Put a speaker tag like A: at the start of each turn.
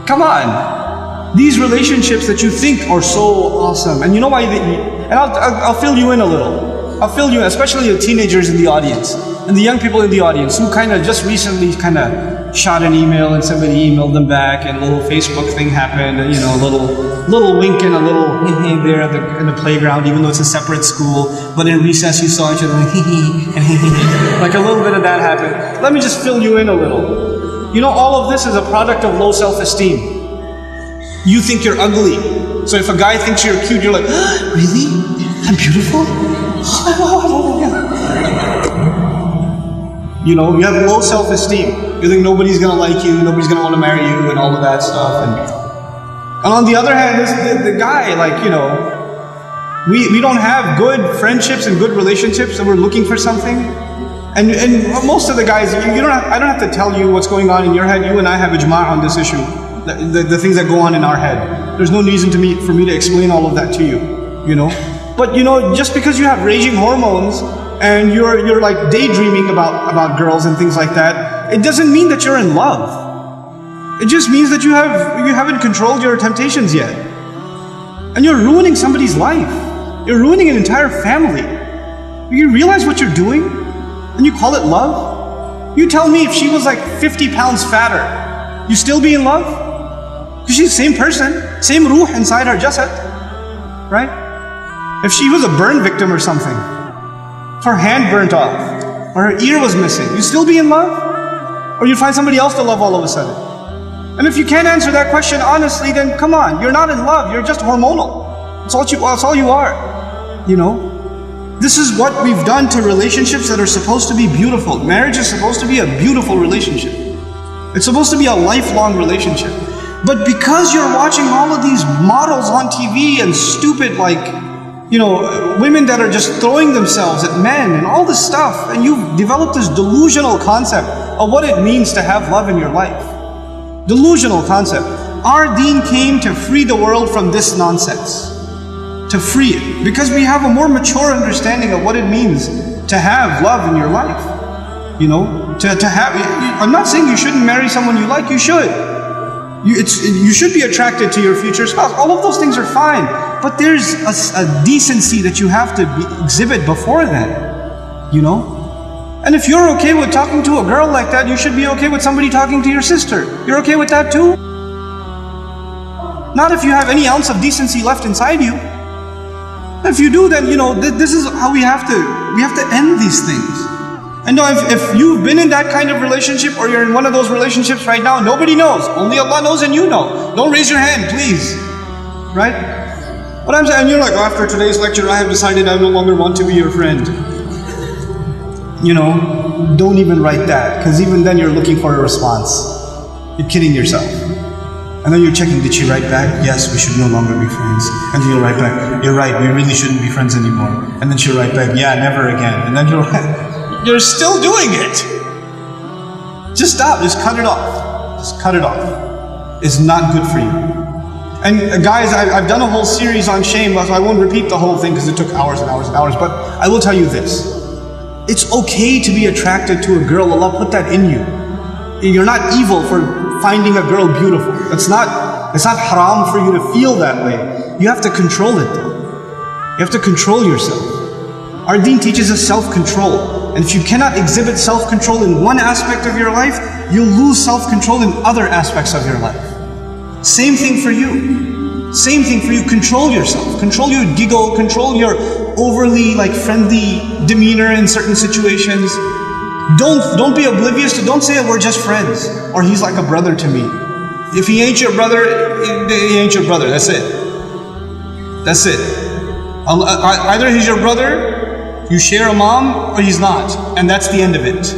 A: Come on. These relationships that you think are so awesome. And you know why? And I'll fill you in a little. I'll fill you in, especially the teenagers in the audience and the young people in the audience who kind of just recently kind of shot an email and somebody emailed them back and a little Facebook thing happened, and, you know, a little wink and a little hee there in the playground, even though it's a separate school. But in recess you saw each other like hee and hee. Like a little bit of that happened. Let me just fill you in a little. You know, all of this is a product of low self-esteem. You think you're ugly. So if a guy thinks you're cute, you're like, really? I'm beautiful? You know, you have low self-esteem. You think nobody's gonna like you, nobody's gonna want to marry you, and all of that stuff. And on the other hand, the guy, like, you know, we don't have good friendships and good relationships, and we're looking for something. And most of the guys, I don't have to tell you what's going on in your head. You and I have ijma' on this issue. The things that go on in our head. There's no reason for me to explain all of that to you, you know. But you know, just because you have raging hormones and you're like daydreaming about girls and things like that, it doesn't mean that you're in love. It just means that you haven't controlled your temptations yet. And you're ruining somebody's life. You're ruining an entire family. You realize what you're doing? And you call it love? You tell me, if she was like 50 pounds fatter, you still be in love? Because she's the same person, same ruh inside her jasad, right? If she was a burn victim or something, if her hand burnt off, or her ear was missing, you still be in love? Or you find somebody else to love all of a sudden? And if you can't answer that question honestly, then come on, you're not in love, you're just hormonal. That's all you are, you know? This is what we've done to relationships that are supposed to be beautiful. Marriage is supposed to be a beautiful relationship. It's supposed to be a lifelong relationship. But because you're watching all of these models on TV and stupid, like, you know, women that are just throwing themselves at men and all this stuff, and you've developed this delusional concept of what it means to have love in your life. Delusional concept. Our deen came to free the world from this nonsense. To free it, because we have a more mature understanding of what it means to have love in your life. You know, to have. I'm not saying you shouldn't marry someone you like. You should. You should be attracted to your future spouse. All of those things are fine, but there's a decency that you have to exhibit before then. You know, and if you're okay with talking to a girl like that, you should be okay with somebody talking to your sister. You're okay with that too? Not if you have any ounce of decency left inside you. If you do, then, you know, this is how we have to end these things. And now if you've been in that kind of relationship, or you're in one of those relationships right now, nobody knows. Only Allah knows and you know. Don't raise your hand, please. Right? What I'm saying, you're like, oh, after today's lecture, I have decided I no longer want to be your friend. You know, don't even write that, because even then you're looking for a response. You're kidding yourself. And then you're checking, did she write back? Yes, we should no longer be friends. And then you'll write back, you're right, we really shouldn't be friends anymore. And then she'll write back, yeah, never again. And then you're still doing it. Just stop, just cut it off. Just cut it off. It's not good for you. And guys, I've done a whole series on shame, so I won't repeat the whole thing because it took hours and hours and hours, but I will tell you this. It's okay to be attracted to a girl. Allah put that in you. You're not evil for finding a girl beautiful. It's not haram for you to feel that way. You have to control it though. You have to control yourself. Our deen teaches us self-control. And if you cannot exhibit self-control in one aspect of your life, you'll lose self-control in other aspects of your life. Same thing for you. Same thing for you. Control yourself. Control your giggle. Control your overly friendly demeanor in certain situations. Don't be oblivious to, don't say we're just friends, or he's like a brother to me. If he ain't your brother, he ain't your brother. That's it. That's it. Either he's your brother, you share a mom, or he's not. And that's the end of it.